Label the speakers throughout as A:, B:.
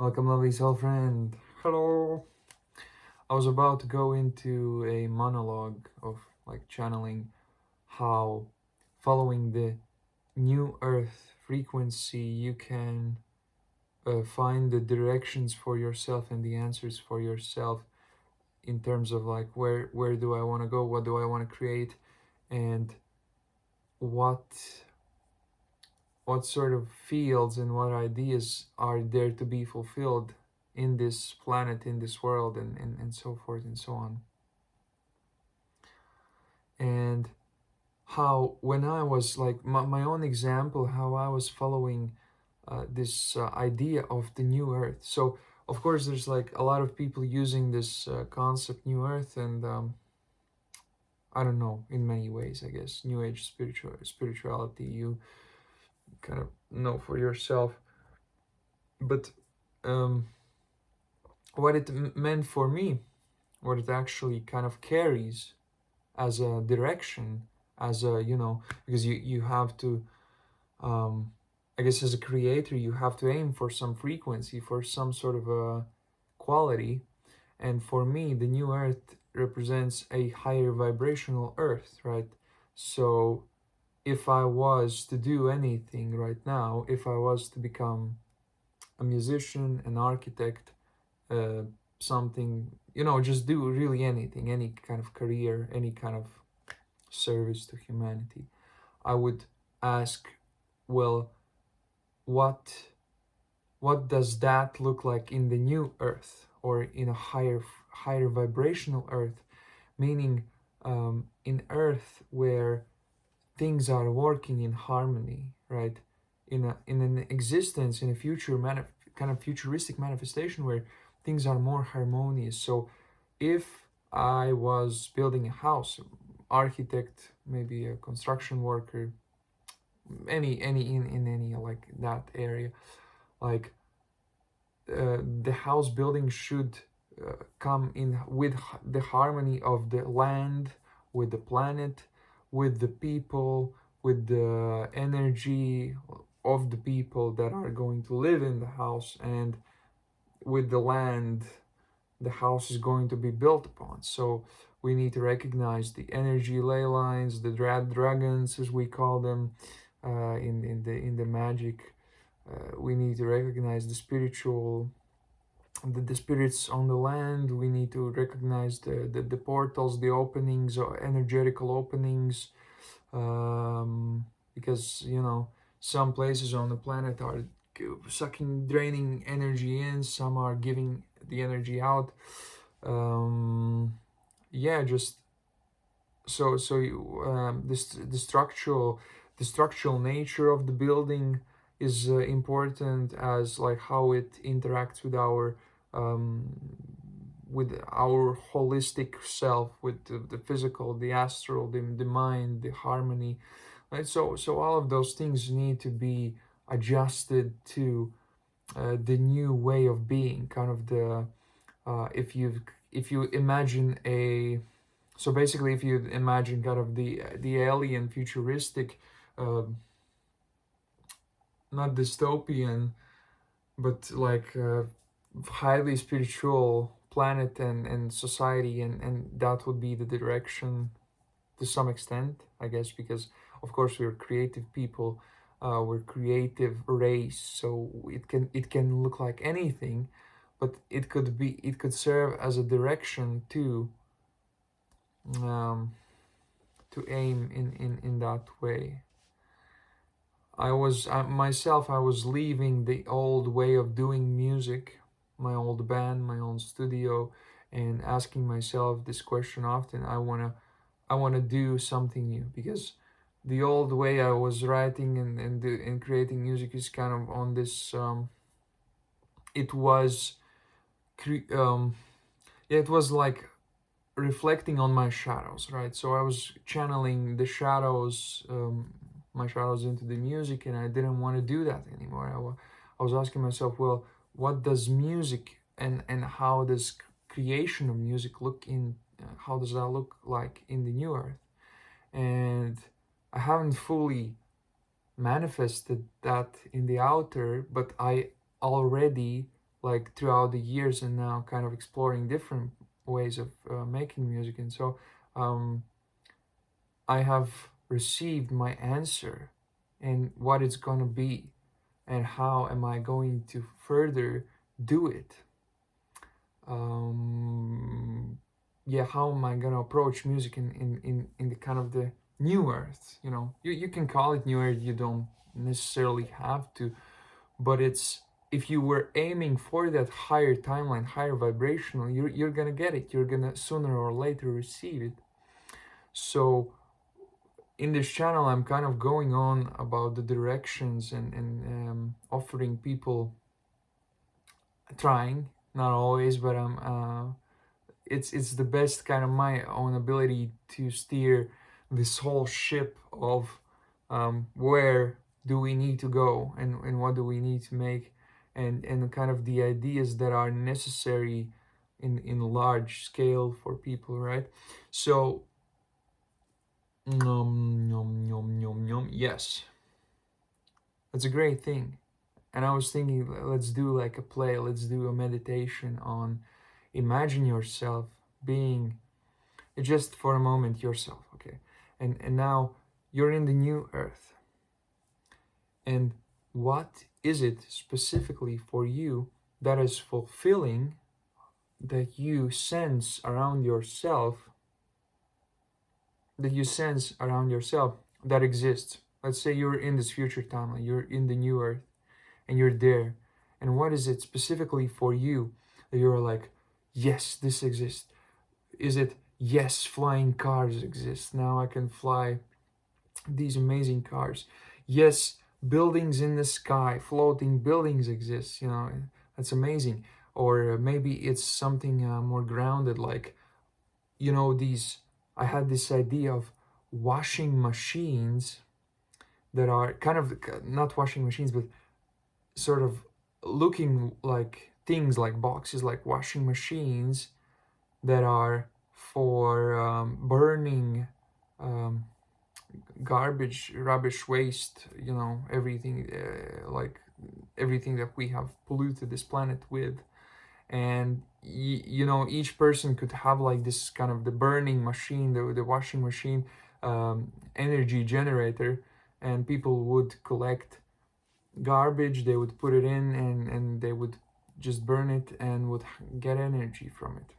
A: Welcome, lovely soul friend. Hello. I was about to go into a monologue of channeling how following the new earth frequency you can find the directions for yourself and the answers for yourself in terms of where do I want to go, what do I want to create, and what what sort of fields and what ideas are there to be fulfilled in this planet, in this world, and so forth and so on. And how, when I was my own example, how I was following this idea of the new earth. So, of course, there's a lot of people using this concept, new earth, and I don't know, in many ways, I guess, new age spirituality, you kind of know for yourself. But um, what it meant for me, what it actually kind of carries as a direction, as a, because you have to, um, I guess as a creator, you have to aim for some frequency, for some sort of a quality. And for me, the new earth represents a higher vibrational earth, right? So if I was to do anything right now, if I was to become a musician, an architect, uh, something, just do really anything, any kind of career, any kind of service to humanity, I would ask, well, what what does that look like in the new earth, or in a higher vibrational earth, meaning in earth where things are working in harmony, right? In an existence, in a kind of futuristic manifestation where things are more harmonious. So if I was building a house, architect, maybe a construction worker, any in any like that area, like the house building should come in with the harmony of the land, with the planet, with the people, with the energy of the people that are going to live in the house, and with the land the house is going to be built upon. So we need to recognize the energy ley lines, the dragons as we call them in the magic. We need to recognize the spiritual, the spirits on the land. We need to recognize the portals, the openings, or energetical openings, because some places on the planet are sucking, draining energy in, some are giving the energy out. Yeah, just this the structural nature of the building is important, as like how it interacts um, with our holistic self, with the physical, the astral, the mind, the harmony, right? So all of those things need to be adjusted to the new way of being, kind of the if you imagine a so basically, if you imagine kind of the alien futuristic, uh, not dystopian, but highly spiritual planet and society, and that would be the direction to some extent, I guess, because of course we're creative people, we're creative race, so it can look like anything, but it could serve as a direction um, to aim in that way. I was leaving the old way of doing music, my old band, my own studio, and asking myself this question often. I wanna do something new, because the old way I was writing and creating music is kind of on this. It was, yeah, it was like reflecting on my shadows, right? So I was channeling the shadows, my shadows into the music, and I didn't want to do that anymore. I was asking myself, well, what does music and how does creation of music look in, how does that look like in the new earth? And I haven't fully manifested that in the outer, but I already like throughout the years, and now kind of exploring different ways of making music. And so I have received my answer and what it's gonna be, and how am I going to further do it. um yeah, how am I gonna approach music in the kind of the new earth, you know. You can call it new earth, you don't necessarily have to, but it's, if you were aiming for that higher timeline, higher vibrational, you're gonna get it, you're gonna sooner or later receive it. So in this channel I'm kind of going on about the directions, and offering people, trying, not always, but I'm it's the best kind of my own ability to steer this whole ship of where do we need to go, and what do we need to make, and kind of the ideas that are necessary in large scale for people, right? So yes, that's a great thing. And I was thinking, let's do like a play, let's do a meditation on, imagine yourself being just for a moment yourself, okay? And now you're in the new earth. And what is it specifically for you that is fulfilling, that you sense around yourself, that exists? Let's say you're in this future timeline, you're in the new earth, and you're there. And what is it specifically for you that you're like, yes, this exists? Is it, yes, flying cars exist, now I can fly these amazing cars? Yes, buildings in the sky, floating buildings exist, you know, that's amazing. Or maybe it's something more grounded, like, you know, these, I had this idea of washing machines that are kind of, not washing machines, but sort of looking like things, like boxes, like washing machines that are for burning um, garbage, rubbish, waste, you know, everything, like everything that we have polluted this planet with. And you know, each person could have like this kind of the burning machine, the washing machine, energy generator, and people would collect garbage, they would put it in, and they would just burn it and would get energy from it,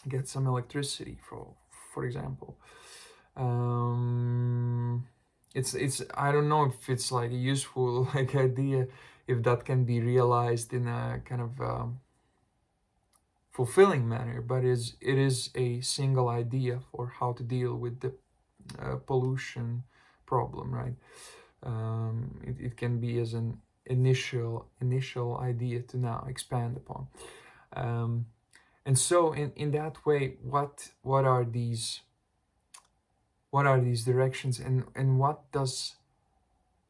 A: get some electricity, for example. It's I don't know if it's like a useful like idea, if that can be realized in a kind of fulfilling manner, but it is a single idea for how to deal with the pollution problem, right? It can be as an initial idea to now expand upon. And so in that way, what are these directions, and what does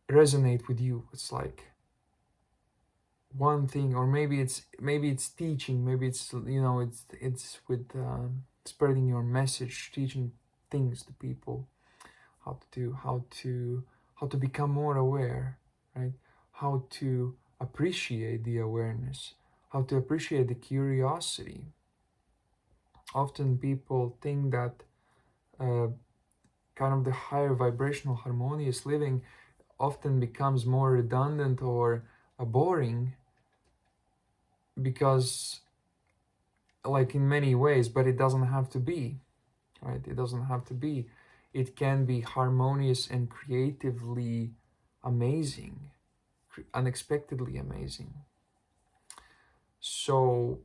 A: resonate with you? It's like one thing, or maybe it's teaching, maybe it's, you know, it's with spreading your message, teaching things to people, how to become more aware, right? How to appreciate the awareness, how to appreciate the curiosity. Often people think that kind of the higher vibrational harmonious living often becomes more redundant or boring, because like in many ways, but it doesn't have to be, right? It doesn't have to be. It can be harmonious and creatively amazing, unexpectedly amazing. So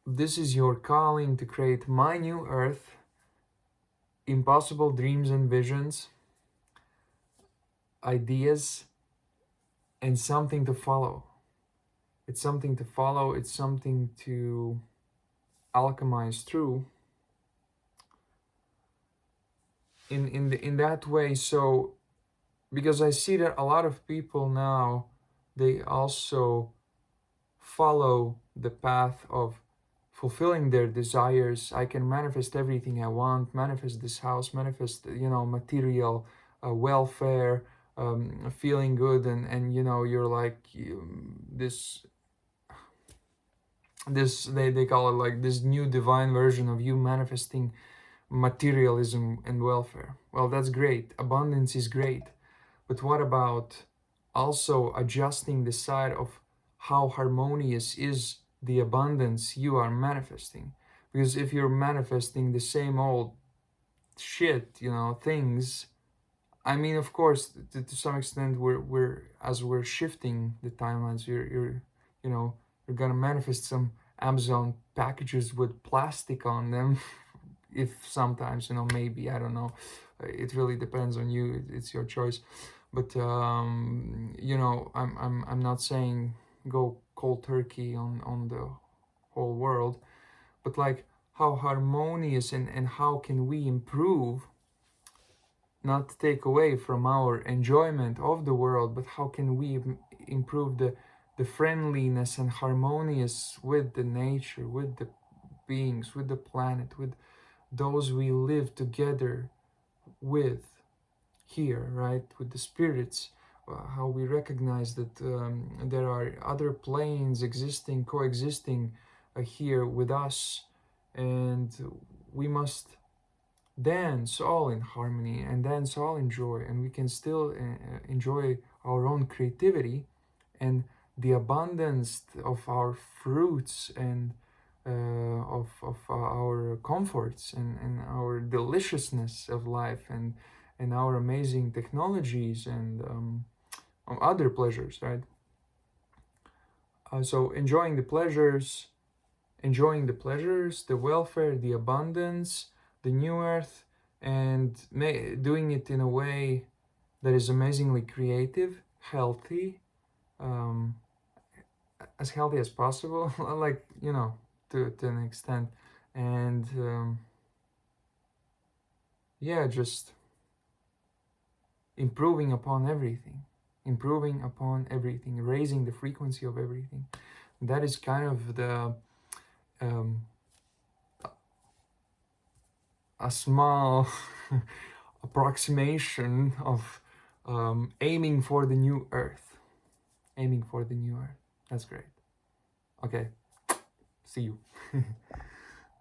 A: this is your calling to create my new earth, impossible dreams and visions, ideas, and something to follow. It's something to follow, it's something to alchemize through in that way. So because I see that a lot of people now, they also follow the path of fulfilling their desires. I can manifest everything I want, manifest this house, manifest, you know, material welfare, feeling good, and you know, you're like this they call it like this new divine version of you manifesting materialism and welfare. Well, that's great. Abundance is great. But what about also adjusting the side of how harmonious is the abundance you are manifesting? Because if you're manifesting the same old shit, you know, things, I mean, of course, to some extent, we're as we're shifting the timelines, you're you know, you're gonna manifest some Amazon packages with plastic on them. If sometimes, you know, maybe, I don't know, it really depends on you. It's your choice. But you know, I'm not saying go cold turkey on the whole world, but like how harmonious and how can we improve, not take away from our enjoyment of the world, but how can we improve the friendliness and harmonious with the nature, with the beings, with the planet, with those we live together with here, right? With the spirits, how we recognize that there are other planes existing, coexisting here with us, and we must dance all in harmony and dance all in joy, and we can still enjoy our own creativity and the abundance of our fruits and of our comforts and our deliciousness of life and our amazing technologies and other pleasures, right? So enjoying the pleasures, the welfare, the abundance, the new earth, and doing it in a way that is amazingly creative, healthy, um, as healthy as possible, like, you know, to an extent, and yeah, just improving upon everything, raising the frequency of everything. That is kind of the um, a small approximation of aiming for the new earth. Aiming for the new earth. That's great. Okay, see you.